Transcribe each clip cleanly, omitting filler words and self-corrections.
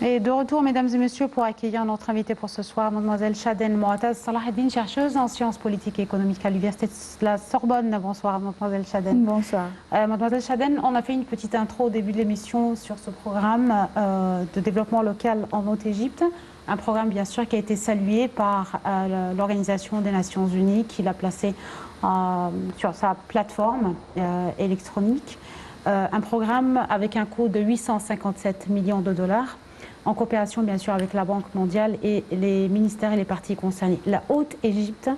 Et de retour, mesdames et messieurs, pour accueillir notre invitée pour ce soir, mademoiselle Chaden Moataz Salaheddine, chercheuse en sciences politiques et économiques à l'Université de la Sorbonne. Bonsoir, mademoiselle Chaden. Bonsoir. Mademoiselle Chaden, on a fait une petite intro au début de l'émission sur ce programme de développement local en Haute-Égypte. Un programme, bien sûr, qui a été salué par l'Organisation des Nations Unies, qui l'a placé sur sa plateforme électronique. Un programme avec un coût de 857 millions de dollars, en coopération bien sûr avec la Banque mondiale et les ministères et les parties concernés. La Haute-Égypte,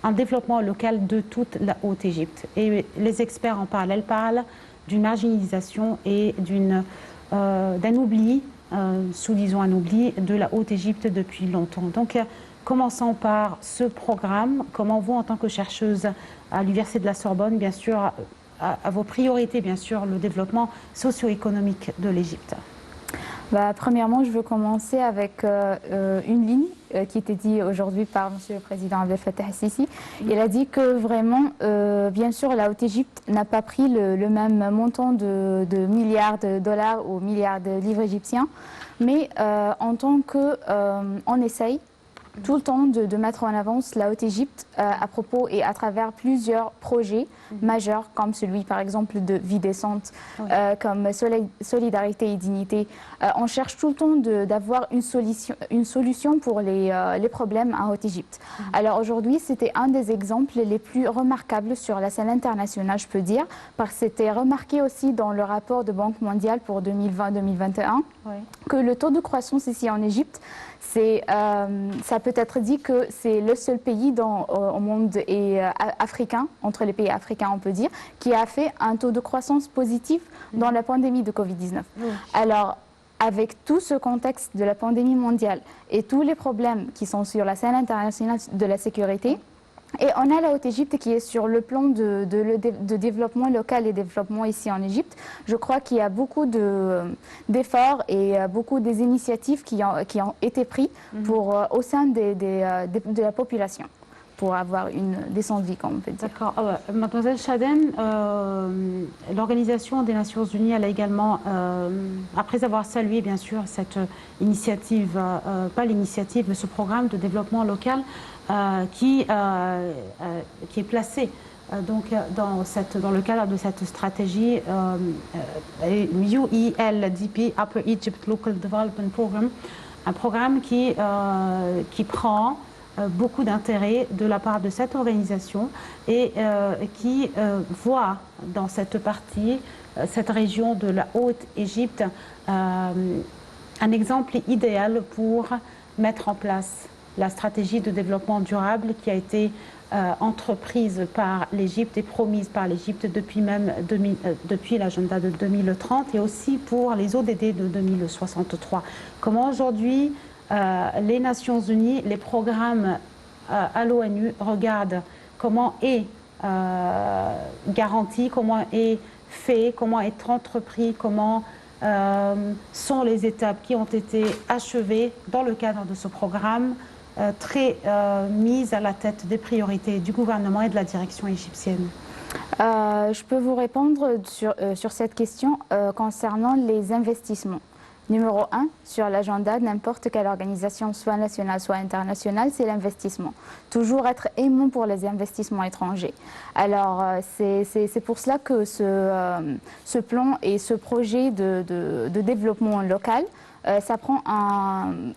un développement local de toute la Haute-Égypte. Et les experts en parallèle parlent d'une marginalisation et d'un oubli, disons un oubli de la Haute-Égypte depuis longtemps. Donc commençons par ce programme. Comment vous, en tant que chercheuse à l'Université de la Sorbonne, bien sûr, à vos priorités, bien sûr, le développement socio-économique de l'Égypte? Premièrement, je veux commencer avec une ligne qui était dite aujourd'hui par M. le Président Abdel Fattah el-Sisi. Il a dit que vraiment, bien sûr, la Haute-Égypte n'a pas pris le même montant de milliards de dollars ou milliards de livres égyptiens, mais en tant qu'on essaye tout le temps de mettre en avance la Haute-Égypte à propos et à travers plusieurs projets majeurs, comme celui par exemple de vie décente, comme solidarité et dignité. On cherche tout le temps d'avoir une solution pour les problèmes en Haute-Égypte. Alors aujourd'hui, c'était un des exemples les plus remarquables sur la scène internationale, je peux dire, parce que c'était remarqué aussi dans le rapport de Banque mondiale pour 2020-2021, que le taux de croissance ici en Égypte, ça peut être dit que c'est le seul pays au monde africain, entre les pays africains on peut dire, qui a fait un taux de croissance positif dans la pandémie de Covid-19. Alors, avec tout ce contexte de la pandémie mondiale et tous les problèmes qui sont sur la scène internationale de la sécurité, et on a la Haute-Égypte qui est sur le plan de développement local et développement ici en Égypte. Je crois qu'il y a beaucoup d'efforts et beaucoup des initiatives qui ont été prises au sein de la population pour avoir une décente vie, comme on peut dire. D'accord. Mademoiselle Chaden, l'Organisation des Nations Unies, elle a également, après avoir salué bien sûr cette initiative, pas l'initiative, mais ce programme de développement local, qui est placé dans le cadre de cette stratégie UELDP, Upper Egypt Local Development Program, un programme qui prend beaucoup d'intérêt de la part de cette organisation et qui voit dans cette partie, cette région de la Haute-Égypte, un exemple idéal pour mettre en place la stratégie de développement durable qui a été entreprise par l'Égypte et promise par l'Égypte depuis l'agenda de 2030 et aussi pour les ODD de 2063. Comment aujourd'hui les Nations Unies, les programmes à l'ONU regardent comment est garanti, comment est fait, comment est entrepris, comment sont les étapes qui ont été achevées dans le cadre de ce programme très mise à la tête des priorités du gouvernement et de la direction égyptienne? Je peux vous répondre sur cette question concernant les investissements. Numéro 1, sur l'agenda de n'importe quelle organisation, soit nationale, soit internationale, c'est l'investissement. Toujours être aimant pour les investissements étrangers. Alors, c'est pour cela que ce plan et ce projet de développement local, ça prend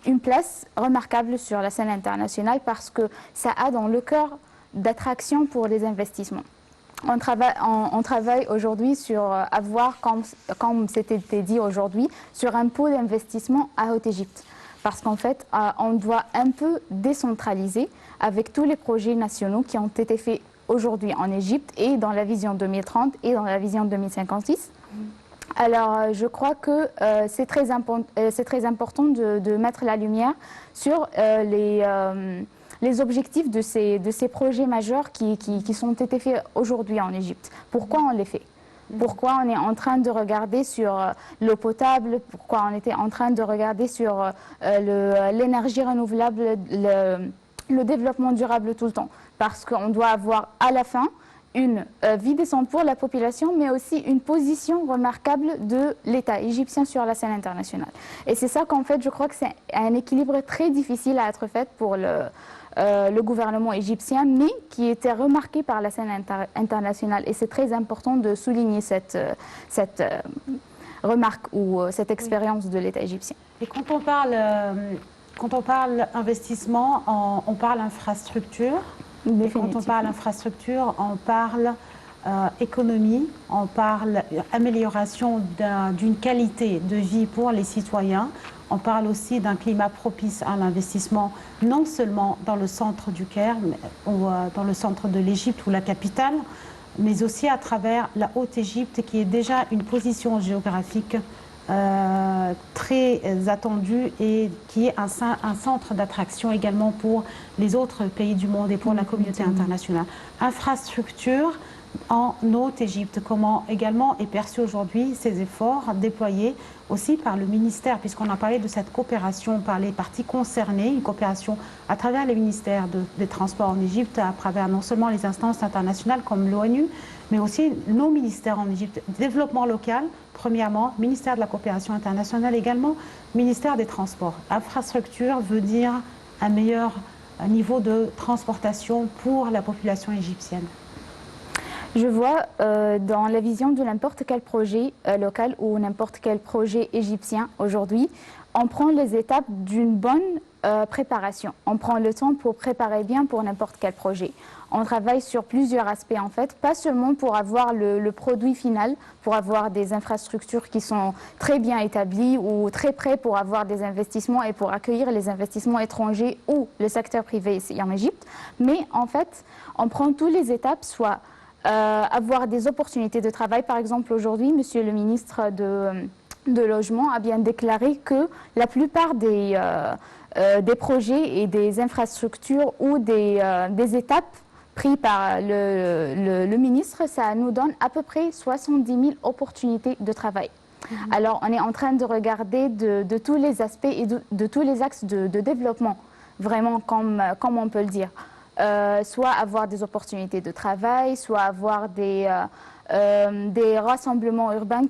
une place remarquable sur la scène internationale parce que ça a dans le cœur d'attraction pour les investissements. On travaille aujourd'hui sur avoir, comme c'était dit aujourd'hui, sur un pôle d'investissement à Haute-Égypte. Parce qu'en fait, on doit un peu décentraliser avec tous les projets nationaux qui ont été faits aujourd'hui en Égypte et dans la vision 2030 et dans la vision 2056. Alors, je crois que c'est très important de mettre la lumière sur les objectifs de ces projets majeurs qui sont été faits aujourd'hui en Égypte. Pourquoi on les fait? Pourquoi on est en train de regarder sur l'eau potable? Pourquoi on était en train de regarder sur l'énergie renouvelable, le développement durable tout le temps? Parce qu'on doit avoir à la fin une vie décente pour la population, mais aussi une position remarquable de l'État égyptien sur la scène internationale. Et c'est ça qu'en fait, je crois que c'est un équilibre très difficile à être fait pour le gouvernement égyptien, mais qui était remarqué par la scène internationale. Et c'est très important de souligner cette remarque ou cette expérience de l'État égyptien. Et quand on parle investissement, on parle infrastructure. Et quand on parle infrastructure, on parle économie, on parle amélioration d'une qualité de vie pour les citoyens. On parle aussi d'un climat propice à l'investissement, non seulement dans le centre du Caire, ou dans le centre de l'Égypte ou la capitale, mais aussi à travers la Haute-Égypte, qui est déjà une position géographique très attendue et qui est un centre d'attraction également pour les autres pays du monde et pour la communauté internationale. Infrastructure en Haute-Égypte, comment également est perçu aujourd'hui ces efforts déployés aussi par le ministère, puisqu'on a parlé de cette coopération par les parties concernées, une coopération à travers les ministères des Transports en Égypte, à travers non seulement les instances internationales comme l'ONU, mais aussi nos ministères en Égypte. Développement local, premièrement, ministère de la coopération internationale également, ministère des Transports. Infrastructure veut dire un meilleur niveau de transportation pour la population égyptienne. Je vois dans la vision de n'importe quel projet local ou n'importe quel projet égyptien aujourd'hui, on prend les étapes d'une bonne préparation. On prend le temps pour préparer bien pour n'importe quel projet. On travaille sur plusieurs aspects en fait, pas seulement pour avoir le produit final, pour avoir des infrastructures qui sont très bien établies ou très prêts pour avoir des investissements et pour accueillir les investissements étrangers ou le secteur privé ici en Égypte, mais en fait, on prend toutes les étapes, soit avoir des opportunités de travail. Par exemple, aujourd'hui, Monsieur le ministre de Logement a bien déclaré que la plupart des projets et des infrastructures ou des étapes prises par le ministre, ça nous donne à peu près 70 000 opportunités de travail. Alors, on est en train de regarder de tous les aspects et de tous les axes de développement, vraiment comme on peut le dire. Soit avoir des opportunités de travail, soit avoir des rassemblements urbains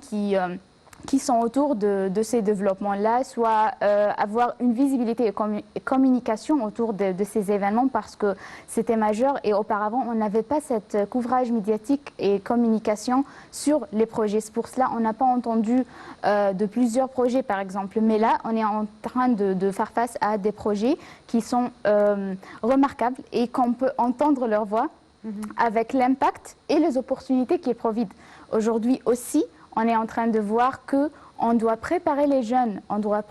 qui sont autour de ces développements-là, soit avoir une visibilité et communication autour de ces événements parce que c'était majeur et auparavant on n'avait pas cet couvrage médiatique et communication sur les projets. C'est pour cela on n'a pas entendu de plusieurs projets par exemple, mais là on est en train de faire face à des projets qui sont remarquables et qu'on peut entendre leur voix avec l'impact et les opportunités qui profitent. Aujourd'hui aussi, on est en train de voir qu'on doit préparer les jeunes, on doit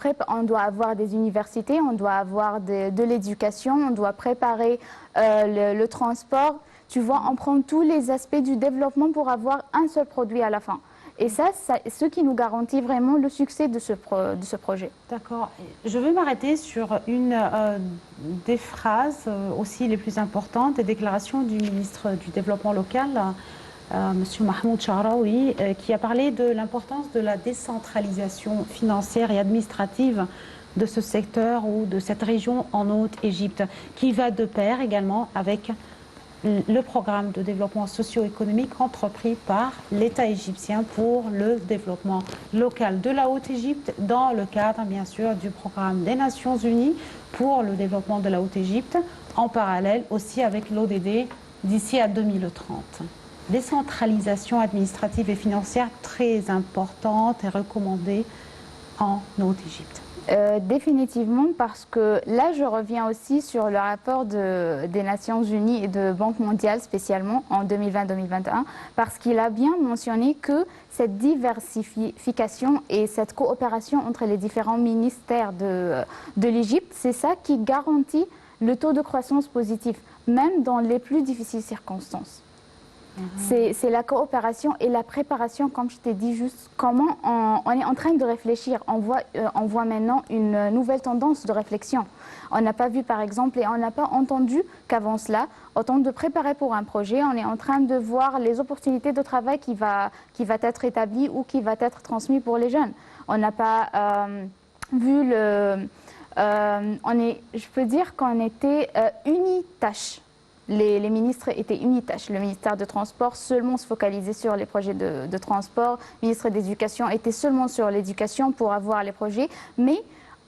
avoir des universités, on doit avoir de l'éducation, on doit préparer le transport. Tu vois, on prend tous les aspects du développement pour avoir un seul produit à la fin. Et ça, c'est ce qui nous garantit vraiment le succès de ce projet. D'accord. Je veux m'arrêter sur une des phrases aussi les plus importantes des déclarations du ministre du Développement local, Monsieur Mahmoud Chahraoui, qui a parlé de l'importance de la décentralisation financière et administrative de ce secteur ou de cette région en Haute-Égypte, qui va de pair également avec le programme de développement socio-économique entrepris par l'État égyptien pour le développement local de la Haute-Égypte dans le cadre bien sûr du programme des Nations Unies pour le développement de la Haute-Égypte, en parallèle aussi avec l'ODD d'ici à 2030. Décentralisation administrative et financière très importante et recommandée en Haute-Égypte. Définitivement, parce que là, je reviens aussi sur le rapport des Nations Unies et de Banque mondiale, spécialement en 2020-2021, parce qu'il a bien mentionné que cette diversification et cette coopération entre les différents ministères de l'Égypte, c'est ça qui garantit le taux de croissance positif, même dans les plus difficiles circonstances. C'est la coopération et la préparation, comme je t'ai dit, juste comment on est en train de réfléchir. On voit maintenant une nouvelle tendance de réflexion. On n'a pas vu, par exemple, et on n'a pas entendu qu'avant cela, au temps de préparer pour un projet, on est en train de voir les opportunités de travail qui va être établie ou qui va être transmise pour les jeunes. On n'a pas vu je peux dire qu'on était unitâche. les ministres étaient unitaches. Le ministère de Transport seulement se focalisait sur les projets de transport. Le ministre d'Éducation était seulement sur l'éducation pour avoir les projets. Mais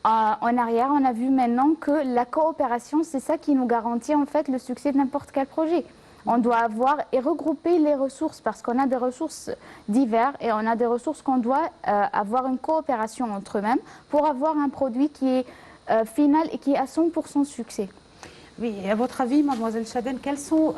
en arrière, on a vu maintenant que la coopération, c'est ça qui nous garantit en fait le succès de n'importe quel projet. On doit avoir et regrouper les ressources parce qu'on a des ressources diverses et on a des ressources qu'on doit avoir une coopération entre eux-mêmes pour avoir un produit qui est final et qui est à 100% succès. Oui, et à votre avis, mademoiselle Chaden, quels sont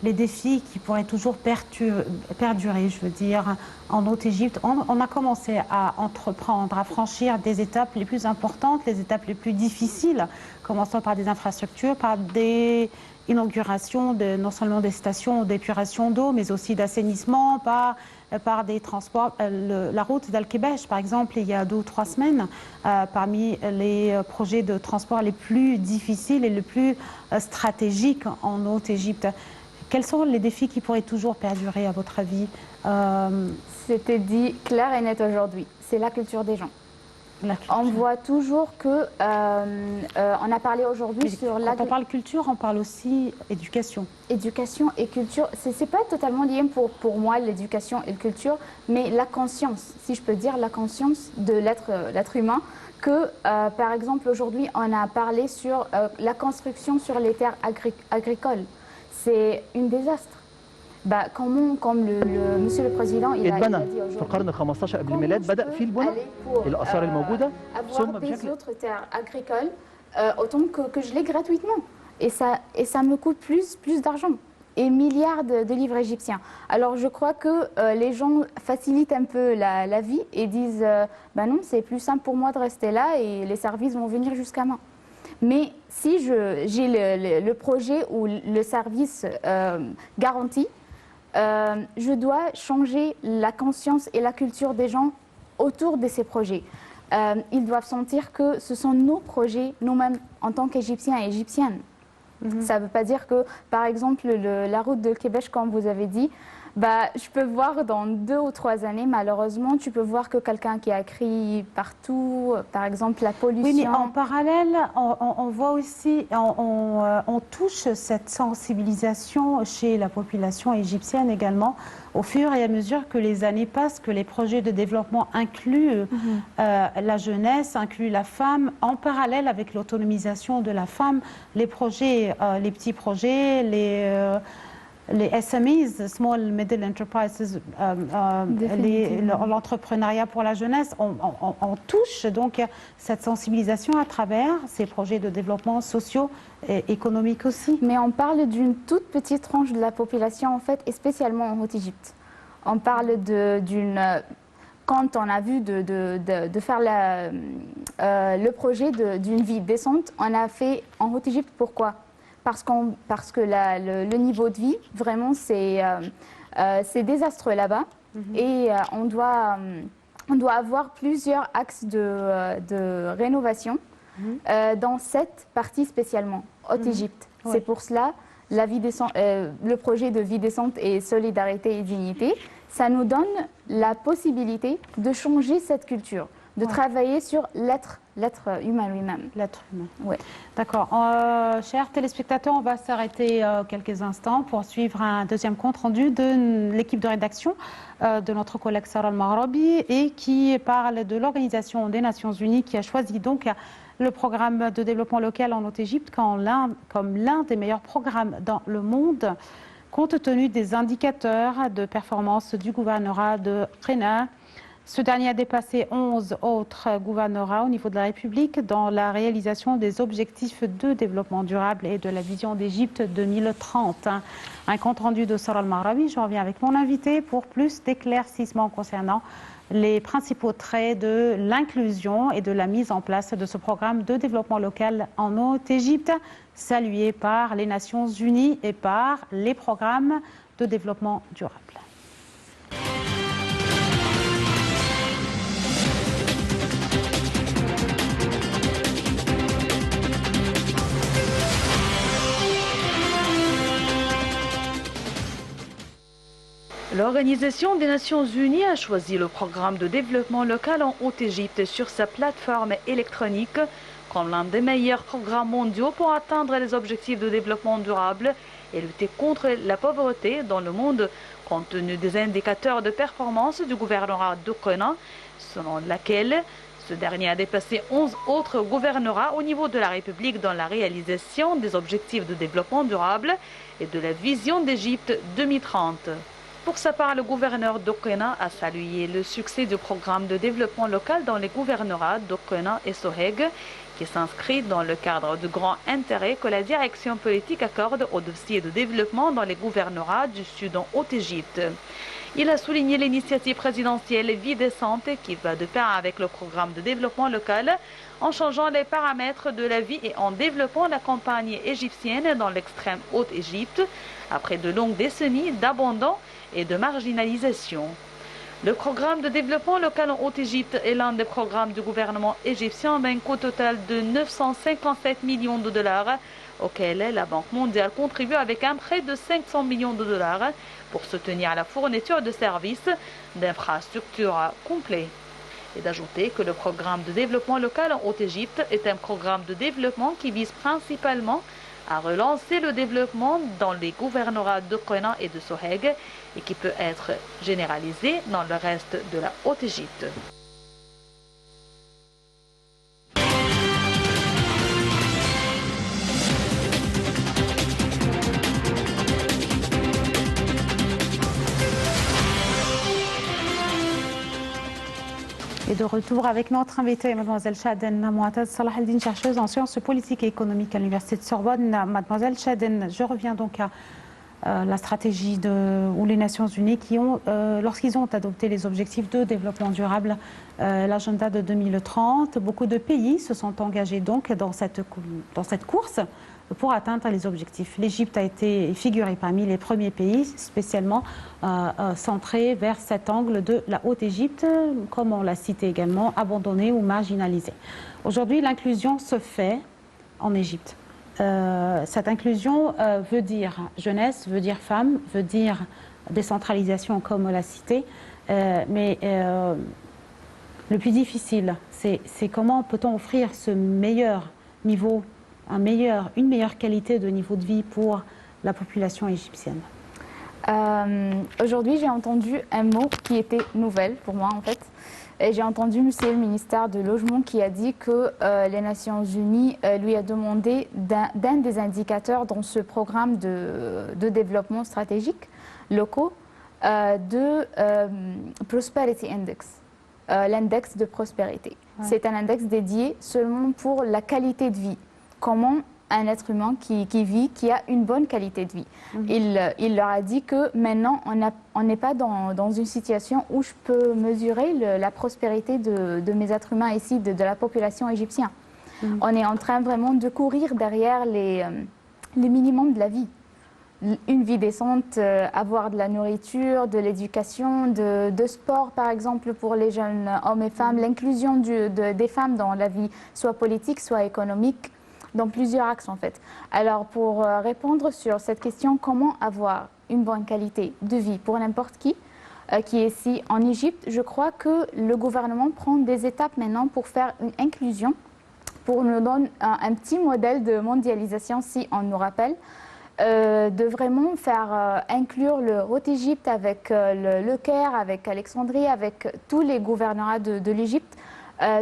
les défis qui pourraient toujours perdurer, je veux dire, en Haute-Égypte? On a commencé à entreprendre, à franchir des étapes les plus importantes, les étapes les plus difficiles, commençant par des infrastructures, par des inaugurations non seulement des stations d'épuration d'eau, mais aussi d'assainissement, par des transports. La route d'Al-Kebesh, par exemple, il y a 2 ou 3 semaines, parmi les projets de transport les plus difficiles et les plus stratégiques en Haute-Égypte. Quels sont les défis qui pourraient toujours perdurer, à votre avis? C'était dit clair et net aujourd'hui, c'est la culture des gens. On voit toujours que, on a parlé aujourd'hui sur la... Quand on parle culture, on parle aussi éducation. Éducation et culture, ce n'est pas totalement lié pour moi, l'éducation et la culture, mais la conscience, si je peux dire, la conscience de l'être humain, que par exemple aujourd'hui, on a parlé sur la construction sur les terres agricoles. C'est un désastre. Bah, comme monsieur le président il a dit aujourd'hui, في القرن ال15 قبل الميلاد بدأ في البنى الآثار الموجودة avoir des autres terres agricoles autant que je l'ai gratuitement et ça me coûte plus d'argent et milliards de livres égyptiens. Alors je crois que les gens facilitent un peu la vie et disent bah non, c'est plus simple pour moi de rester là et les services vont venir jusqu'à moi. Mais si j'ai le projet ou le service garanti, je dois changer la conscience et la culture des gens autour de ces projets. Ils doivent sentir que ce sont nos projets, nous-mêmes, en tant qu'Égyptiens et Égyptiennes. Ça ne veut pas dire que, par exemple, la route de Kebesh, comme vous avez dit, bah, je peux voir dans 2 ou 3 années, malheureusement, tu peux voir que quelqu'un qui a crié partout, par exemple la pollution. Oui, mais en parallèle, on voit aussi, on touche cette sensibilisation chez la population égyptienne également, au fur et à mesure que les années passent, que les projets de développement incluent la jeunesse, incluent la femme, en parallèle avec l'autonomisation de la femme, les projets, les petits projets, les SMEs, Small Middle Enterprises, l'entrepreneuriat pour la jeunesse, on touche donc cette sensibilisation à travers ces projets de développement sociaux et économiques aussi. Mais on parle d'une toute petite tranche de la population en fait, et spécialement en Haute-Égypte. On parle d'une... Quand on a vu de faire le projet d'une vie décente, on a fait en Haute-Égypte, pourquoi ? Parce que le niveau de vie, vraiment, c'est désastreux là-bas. Et on doit avoir plusieurs axes de rénovation dans cette partie spécialement, Haute-Égypte. C'est pour cela, le projet de vie décente et solidarité et dignité, ça nous donne la possibilité de changer cette culture, de travailler sur l'être humain lui-même. L'être humain. Ouais. D'accord. Chers téléspectateurs, on va s'arrêter quelques instants pour suivre un deuxième compte rendu de l'équipe de rédaction de notre collègue Sarah Al-Mahrabi et qui parle de l'Organisation des Nations Unies qui a choisi donc le programme de développement local en Haute-Égypte comme l'un des meilleurs programmes dans le monde, compte tenu des indicateurs de performance du gouvernorat de Qina. Ce dernier a dépassé 11 autres gouvernorats au niveau de la République dans la réalisation des objectifs de développement durable et de la vision d'Égypte 2030. Un compte rendu de Sarah Al-Mahrabi. Je reviens avec mon invité pour plus d'éclaircissements concernant les principaux traits de l'inclusion et de la mise en place de ce programme de développement local en Haute-Égypte, salué par les Nations Unies et par les programmes de développement durable. L'Organisation des Nations Unies a choisi le programme de développement local en Haute-Égypte sur sa plateforme électronique comme l'un des meilleurs programmes mondiaux pour atteindre les objectifs de développement durable et lutter contre la pauvreté dans le monde, compte tenu des indicateurs de performance du gouvernorat d'Okona, selon laquelle ce dernier a dépassé 11 autres gouvernorats au niveau de la République dans la réalisation des objectifs de développement durable et de la vision d'Égypte 2030. Pour sa part, le gouverneur d'Okona a salué le succès du programme de développement local dans les gouvernorats d'Okona et Soheg, qui s'inscrit dans le cadre du grand intérêt que la direction politique accorde aux dossiers de développement dans les gouvernorats du Soudan Haute-Égypte. Il a souligné l'initiative présidentielle Vie décente qui va de pair avec le programme de développement local en changeant les paramètres de la vie et en développant la campagne égyptienne dans l'extrême Haute-Égypte après de longues décennies d'abandon et de marginalisation. Le programme de développement local en Haute-Égypte est l'un des programmes du gouvernement égyptien d'un coût total de 957 millions de dollars, auquel la Banque mondiale contribue avec un prêt de 500 millions de dollars pour soutenir la fourniture de services d'infrastructures complets. Et d'ajouter que le programme de développement local en Haute-Égypte est un programme de développement qui vise principalement à relancer le développement dans les gouvernorats d'Okona et de Soheg et qui peut être généralisé dans le reste de la Haute-Égypte. Et de retour avec notre invitée, mademoiselle Chaden Mouataz Salah El-Din, chercheuse en sciences politiques et économiques à l'Université de Sorbonne. Mademoiselle Chaden, je reviens donc à la stratégie où les Nations Unies, lorsqu'ils ont adopté les objectifs de développement durable, l'agenda de 2030, beaucoup de pays se sont engagés donc dans cette course pour atteindre les objectifs. L'Égypte a été figurée parmi les premiers pays spécialement centrés vers cet angle de la Haute-Égypte, comme on l'a cité également, abandonnée ou marginalisée. Aujourd'hui, l'inclusion se fait en Égypte. Cette inclusion veut dire jeunesse, veut dire femme, veut dire décentralisation, comme on l'a cité, mais le plus difficile, c'est comment peut-on offrir ce meilleur niveau, une meilleure qualité de niveau de vie pour la population égyptienne. Aujourd'hui, j'ai entendu un mot qui était nouvelle pour moi en fait. Et j'ai entendu monsieur le ministère de Logement qui a dit que les Nations Unies lui a demandé d'un des indicateurs dans ce programme de développement stratégique locaux de Prosperity Index, l'index de prospérité. Ouais. C'est un index dédié seulement pour la qualité de vie. Comment un être humain qui vit, qui a une bonne qualité de vie. Il leur a dit que maintenant, on n'est pas dans une situation où je peux mesurer la prospérité de mes êtres humains ici, de la population égyptienne. On est en train vraiment de courir derrière les minimums de la vie. Une vie décente, avoir de la nourriture, de l'éducation, de sport par exemple pour les jeunes hommes et femmes, l'inclusion des femmes dans la vie, soit politique, soit économique, dans plusieurs axes en fait. Alors pour répondre sur cette question, comment avoir une bonne qualité de vie pour n'importe qui est ici en Égypte, je crois que le gouvernement prend des étapes maintenant pour faire une inclusion, pour nous donner un petit modèle de mondialisation si on nous rappelle, de vraiment faire inclure le Haute-Égypte avec le Caire, avec Alexandrie, avec tous les gouvernorats de l'Égypte.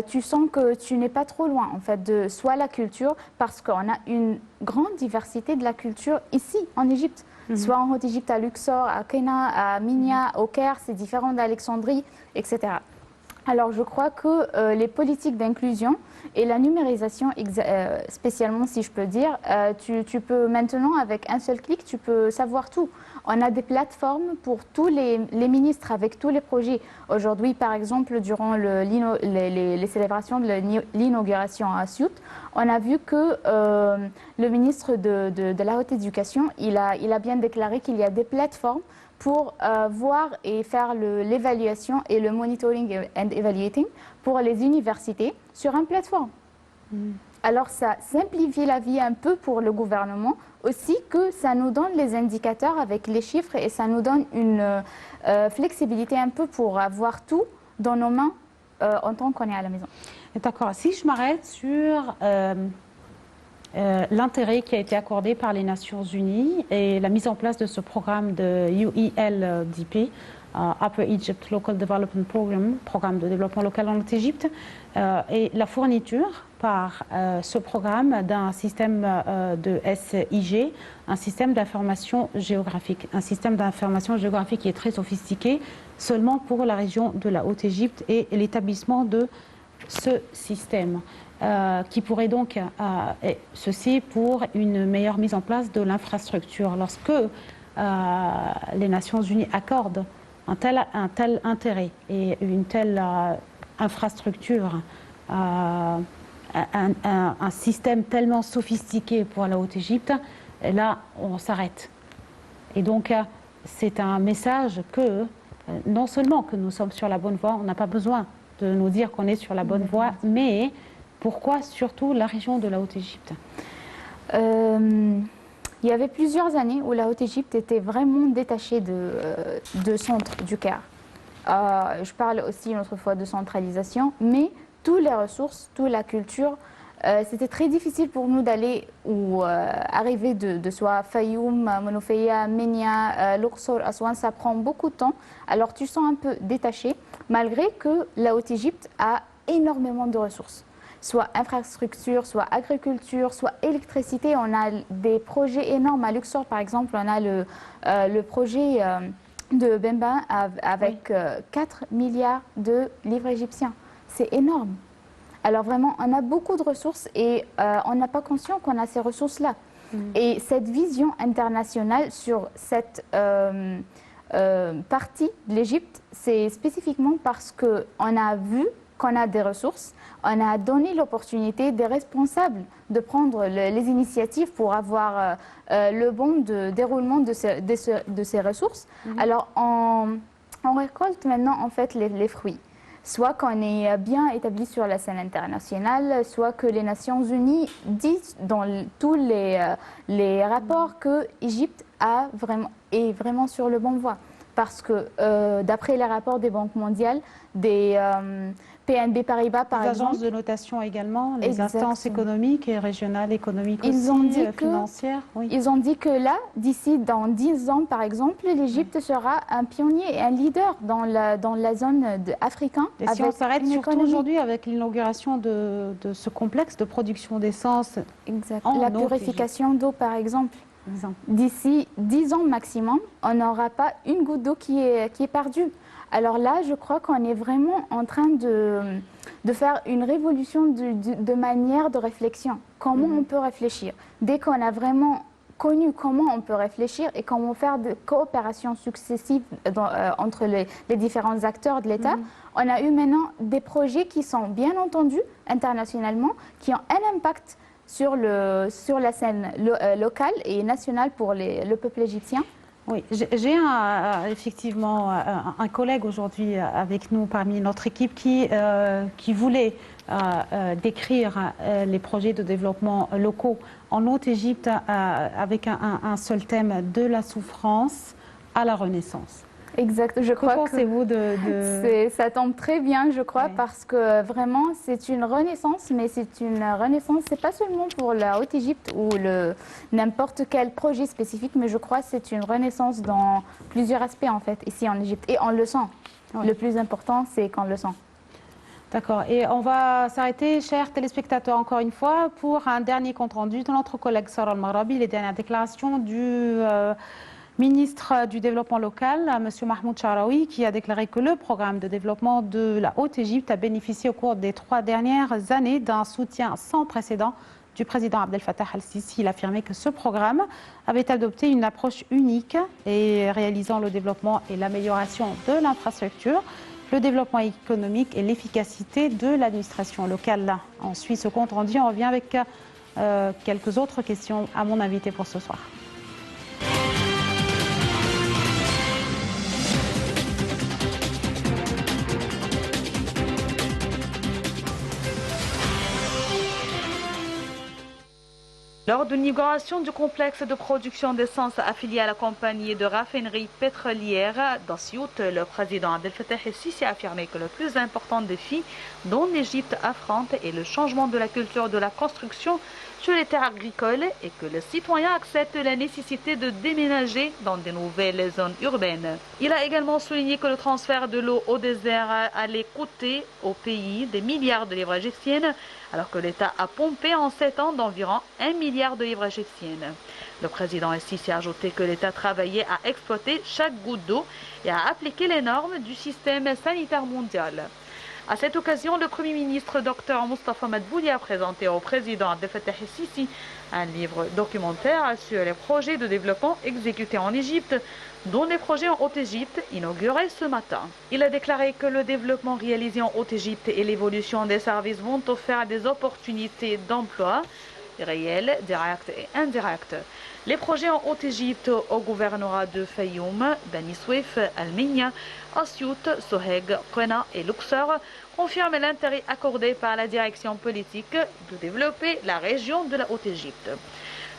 Tu sens que tu n'es pas trop loin en fait de soit la culture, parce qu'on a une grande diversité de la culture ici en Égypte, soit en Haute-Égypte, à Luxor, à Kena, à Minya, au Caire, c'est différent d'Alexandrie, etc. Alors je crois que les politiques d'inclusion et la numérisation, spécialement si je peux dire, tu peux maintenant avec un seul clic, tu peux savoir tout. On a des plateformes pour tous les ministres avec tous les projets. Aujourd'hui, par exemple, durant les célébrations de l'inauguration à Siout, on a vu que le ministre de la Haute Éducation, il a bien déclaré qu'il y a des plateformes pour voir et faire l'évaluation et le monitoring and evaluating pour les universités sur une plateforme. Alors ça simplifie la vie un peu pour le gouvernement, aussi que ça nous donne les indicateurs avec les chiffres et ça nous donne une flexibilité un peu pour avoir tout dans nos mains en tant qu'on est à la maison. D'accord. Si je m'arrête sur l'intérêt qui a été accordé par les Nations Unies et la mise en place de ce programme de UELDP, Upper Egypt Local Development Program, programme de développement local en Haute-Égypte, et la fourniture par ce programme d'un système de SIG, un système d'information géographique. Un système d'information géographique qui est très sophistiqué seulement pour la région de la Haute-Égypte et l'établissement de ce système. Qui pourrait donc, ceci pour une meilleure mise en place de l'infrastructure. Lorsque les Nations Unies accordent un tel intérêt et une telle infrastructure, un système tellement sophistiqué pour la Haute-Égypte, là, on s'arrête. Et donc, c'est un message que, non seulement que nous sommes sur la bonne voie, on n'a pas besoin de nous dire qu'on est sur la bonne voie, mais pourquoi surtout la région de la Haute-Égypte? Il y avait plusieurs années où la Haute-Égypte était vraiment détachée de centre du Caire. Je parle aussi une autre fois de centralisation, mais toutes les ressources, toute la culture, c'était très difficile pour nous d'aller ou arriver de soit Fayoum, Monofeya, Menia, Luxor, Aswan, ça prend beaucoup de temps. Alors tu sens un peu détaché, malgré que la Haute-Égypte a énormément de ressources. Soit infrastructure, soit agriculture, soit électricité. On a des projets énormes. À Luxor, par exemple, on a le projet de Bemba avec 4 milliards de livres égyptiens. C'est énorme. Alors vraiment, on a beaucoup de ressources et on n'a pas conscience qu'on a ces ressources-là. Et cette vision internationale sur cette partie de l'Égypte, c'est spécifiquement parce qu'on a vu qu'on a des ressources, on a donné l'opportunité des responsables de prendre les initiatives pour avoir le bon déroulement de ces ressources. Alors, on récolte maintenant en fait les fruits. Soit qu'on est bien établi sur la scène internationale, soit que les Nations Unies disent dans tous les rapports que l'Égypte est vraiment sur le bon voie. Parce que d'après les rapports des banques mondiales, des PNB Paribas par exemple, les agences de notation également, les Exactement. instances économiques et régionales économiques Ils aussi, ont dit financières. Oui. Ils ont dit que là, d'ici dans 10 ans par exemple, l'Égypte sera un pionnier et un leader dans la zone africaine. Et si on s'arrête surtout aujourd'hui avec l'inauguration de ce complexe de production d'essence. Exact. La purification d'eau par exemple. D'ici 10 ans maximum, on n'aura pas une goutte d'eau qui est perdue. Alors là, je crois qu'on est vraiment en train de faire une révolution de manière de réflexion. Comment on peut réfléchir? Dès qu'on a vraiment connu comment on peut réfléchir et comment faire de coopération successive entre les différents acteurs de l'État, on a eu maintenant des projets qui sont bien entendus internationalement, qui ont un impact sur la scène locale et nationale pour le peuple égyptien. Oui, j'ai effectivement un collègue aujourd'hui avec nous parmi notre équipe qui voulait décrire les projets de développement locaux en Haute-Égypte avec un seul thème, de la souffrance à la renaissance. Exact, je crois que pensez-vous ça tombe très bien, je crois, parce que vraiment c'est une renaissance, mais c'est une renaissance, c'est pas seulement pour la Haute-Égypte ou n'importe quel projet spécifique, mais je crois que c'est une renaissance dans plusieurs aspects en fait, ici en Égypte, et on le sent. Oui. Le plus important, c'est qu'on le sent. D'accord, et on va s'arrêter, chers téléspectateurs, encore une fois, pour un dernier compte-rendu de notre collègue Sara Al-Maghrabi, les dernières déclarations du ministre du développement local, M. Mahmoud Charaoui, qui a déclaré que le programme de développement de la Haute-Égypte a bénéficié au cours des 3 dernières années d'un soutien sans précédent du président Abdel Fattah al-Sisi. Il a affirmé que ce programme avait adopté une approche unique et réalisant le développement et l'amélioration de l'infrastructure, le développement économique et l'efficacité de l'administration locale. On suit ce compte rendu, on revient avec quelques autres questions à mon invité pour ce soir. Lors de l'inauguration du complexe de production d'essence affilié à la compagnie de raffinerie pétrolière d'Assiout, le président Abdel Fattah el-Sisi a affirmé que le plus important défi dont l'Égypte affronte est le changement de la culture de la construction sur les terres agricoles et que les citoyens acceptent la nécessité de déménager dans de nouvelles zones urbaines. Il a également souligné que le transfert de l'eau au désert allait coûter au pays des milliards de livres égyptiennes, alors que l'État a pompé en 7 ans d'environ 1 milliard de livres égyptiennes. Le président el-Sisi a ajouté que l'État travaillait à exploiter chaque goutte d'eau et à appliquer les normes du système sanitaire mondial. À cette occasion, le Premier ministre Dr Moustapha Madbouli a présenté au président Abdel Fattah el-Sisi un livre documentaire sur les projets de développement exécutés en Égypte, dont les projets en Haute-Égypte inaugurés ce matin. Il a déclaré que le développement réalisé en Haute-Égypte et l'évolution des services vont offrir des opportunités d'emploi réelles, directes et indirectes. Les projets en Haute-Égypte au gouvernorat de Fayoum, Bani Souef, Al-Minya, Assiout, Soheg, Qena et Luxor confirment l'intérêt accordé par la direction politique de développer la région de la Haute-Égypte.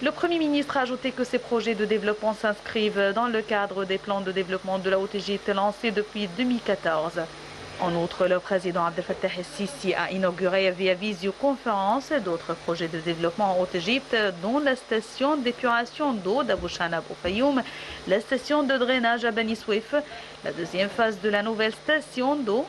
Le Premier ministre a ajouté que ces projets de développement s'inscrivent dans le cadre des plans de développement de la Haute-Égypte lancés depuis 2014. En outre, le président Abdel Fattah el-Sisi a inauguré via visioconférence d'autres projets de développement en Haute-Égypte, dont la station d'épuration d'eau d'Abou Shanab au Fayoum, la station de drainage à Bani Souef, la deuxième phase de la nouvelle station d'eau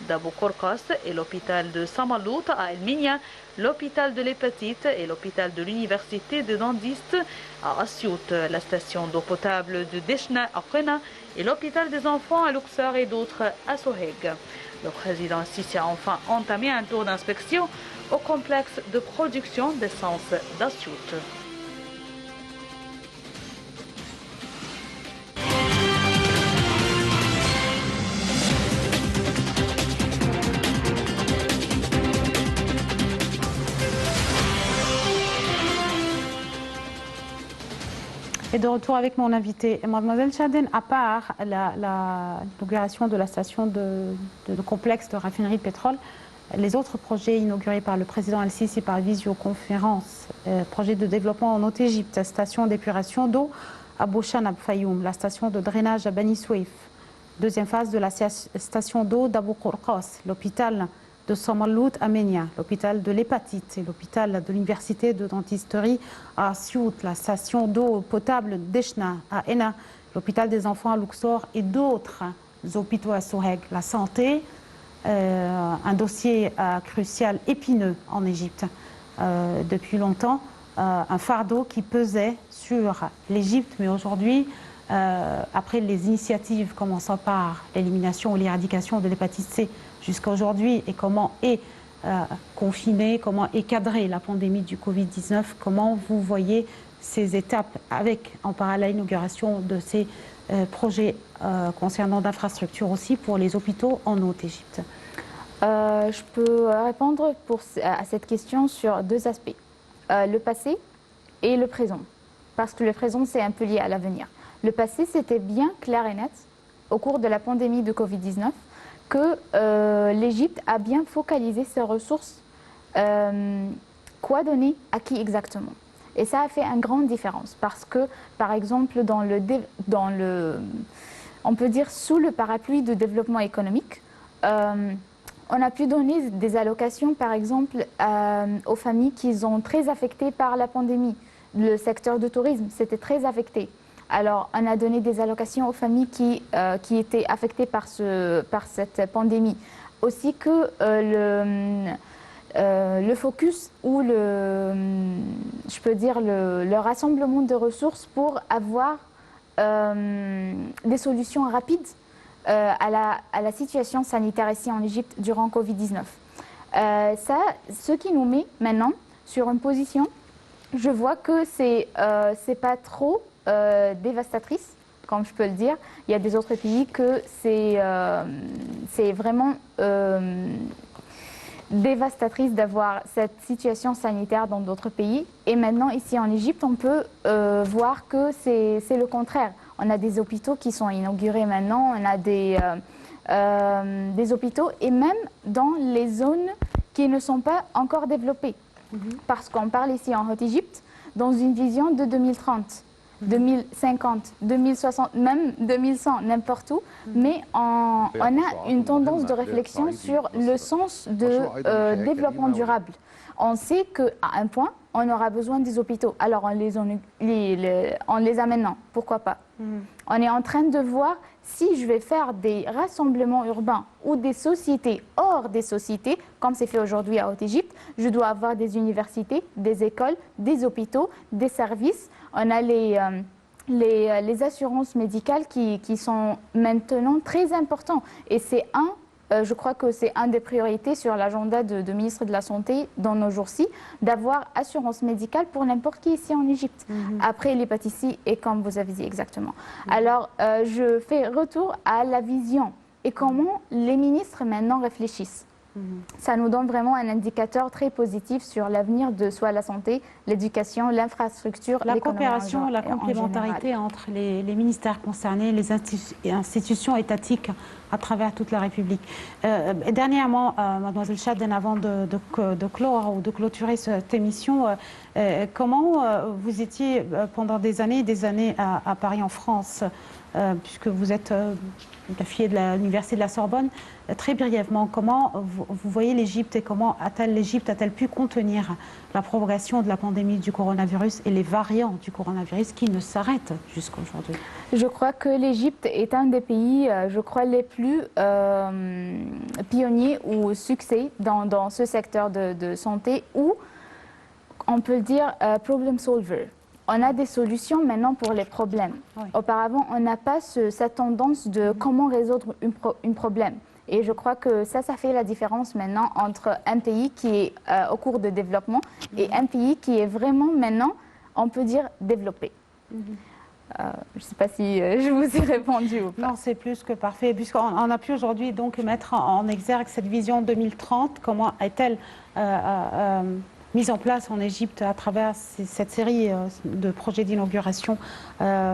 d'Abou Korkas et l'hôpital de Samalout à El Minya, l'hôpital de l'hépatite et l'hôpital de l'université de dentiste à Assiout, la station d'eau potable de Deshna à Qena et l'hôpital des enfants à Luxor et d'autres à Soheg. Le président Sisi a enfin entamé un tour d'inspection au complexe de production d'essence d'Assiout. Et de retour avec mon invité, Mademoiselle Chaden, à part l'inauguration de la station de complexe de raffinerie de pétrole, les autres projets inaugurés par le président El-Sisi par visioconférence, projet de développement en Haute-Égypte, station d'épuration d'eau à Bouchanab Fayoum, la station de drainage à Bani Souef, deuxième phase de la station d'eau d'Abou Korkas, l'hôpital de Samalout à Menia, l'hôpital de l'hépatite et l'hôpital de l'université de dentisterie à Assiout, la station d'eau potable d'Eshna à Ena, l'hôpital des enfants à Luxor et d'autres hôpitaux à Soheg. La santé, un dossier crucial, épineux en Égypte depuis longtemps, un fardeau qui pesait sur l'Égypte, mais aujourd'hui, après les initiatives commençant par l'élimination ou l'éradication de l'hépatite C jusqu'à aujourd'hui, et comment est confinée, comment est cadrée la pandémie du Covid-19, comment vous voyez ces étapes avec en parallèle l'inauguration de ces projets concernant d'infrastructures aussi pour les hôpitaux en Haute-Égypte? Je peux répondre à cette question sur deux aspects, le passé et le présent, parce que le présent c'est un peu lié à l'avenir. Le passé, c'était bien clair et net au cours de la pandémie de Covid-19 que l'Égypte a bien focalisé ses ressources. Quoi donner à qui exactement? Et ça a fait une grande différence parce que, par exemple, on peut dire sous le parapluie de développement économique, on a pu donner des allocations, par exemple, aux familles qui sont très affectées par la pandémie. Le secteur du tourisme, c'était très affecté. Alors, on a donné des allocations aux familles qui étaient affectées par cette pandémie. Aussi que le focus ou je peux dire le rassemblement de ressources pour avoir des solutions rapides à la situation sanitaire ici en Égypte durant Covid-19. Ce qui nous met maintenant sur une position, je vois que c'est pas trop dévastatrice, comme je peux le dire. Il y a des autres pays que c'est vraiment dévastatrice d'avoir cette situation sanitaire dans d'autres pays. Et maintenant, ici en Égypte, on peut voir que c'est le contraire. On a des hôpitaux qui sont inaugurés maintenant, on a des hôpitaux, et même dans les zones qui ne sont pas encore développées. Parce qu'on parle ici en Haute-Égypte dans une vision de 2030. 2050, 2060, même 2100, n'importe où, mais on a une tendance de réflexion sur le sens de développement durable. On sait qu'à un point, on aura besoin des hôpitaux. Alors on les a maintenant, pourquoi pas. On est en train de voir si je vais faire des rassemblements urbains ou des sociétés hors des sociétés, comme c'est fait aujourd'hui à Haute-Égypte, je dois avoir des universités, des écoles, des hôpitaux, des services. On a les assurances médicales qui sont maintenant très importantes. Et c'est je crois que c'est une des priorités sur l'agenda de ministre de la Santé dans nos jours-ci, d'avoir assurance médicale pour n'importe qui ici en Égypte. Après l'hépatite C, et comme vous avez dit exactement. Alors, je fais retour à la vision et comment les ministres maintenant réfléchissent. Ça nous donne vraiment un indicateur très positif sur l'avenir de soit la santé, l'éducation, l'infrastructure, la coopération, la complémentarité entre les ministères concernés, les institutions étatiques à travers toute la République. Et dernièrement, mademoiselle Chaden, avant de clore ou de clôturer cette émission, comment vous étiez pendant des années à Paris en France, puisque vous êtes la fille de l'université de la Sorbonne, très brièvement, comment vous voyez l'Égypte et comment l'Égypte a-t-elle pu contenir la propagation de la pandémie du coronavirus et les variants du coronavirus qui ne s'arrêtent jusqu'à aujourd'hui? Je crois que l'Égypte est un des pays, je crois, les plus pionniers ou succès dans ce secteur de santé où on peut dire problem solver. On a des solutions maintenant pour les problèmes. Oui. Auparavant, on n'a pas cette tendance de comment résoudre un problème. Et je crois que ça fait la différence maintenant entre un pays qui est au cours de développement et un pays qui est vraiment maintenant, on peut dire, développé. Je ne sais pas si je vous ai répondu ou pas. Non, c'est plus que parfait, puisqu'on a pu aujourd'hui donc mettre en exergue cette vision 2030. Comment est-elle mise en place en Égypte à travers cette série de projets d'inauguration,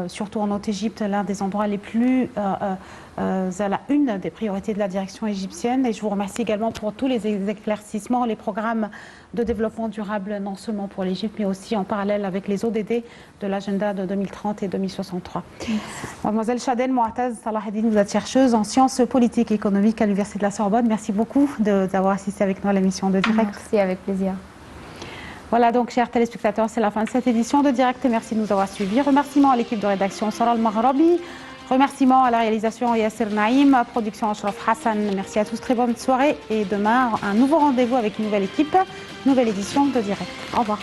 surtout en Haute-Égypte, l'un des endroits les plus à la une des priorités de la direction égyptienne. Et je vous remercie également pour tous les éclaircissements, les programmes de développement durable, non seulement pour l'Égypte, mais aussi en parallèle avec les ODD de l'agenda de 2030 et 2063. Mademoiselle Chaden Moataz Salaheddine, vous êtes chercheuse en sciences politiques et économiques à l'Université de la Sorbonne. Merci beaucoup d'avoir assisté avec nous à l'émission de Direct. Merci, avec plaisir. Voilà donc, chers téléspectateurs, c'est la fin de cette édition de Direct et merci de nous avoir suivis. Remerciements à l'équipe de rédaction Sarah Al-Maghrabi, remerciements à la réalisation Yasser Naïm, production Ashraf Hassan. Merci à tous, très bonne soirée et demain un nouveau rendez-vous avec une nouvelle équipe, nouvelle édition de Direct. Au revoir.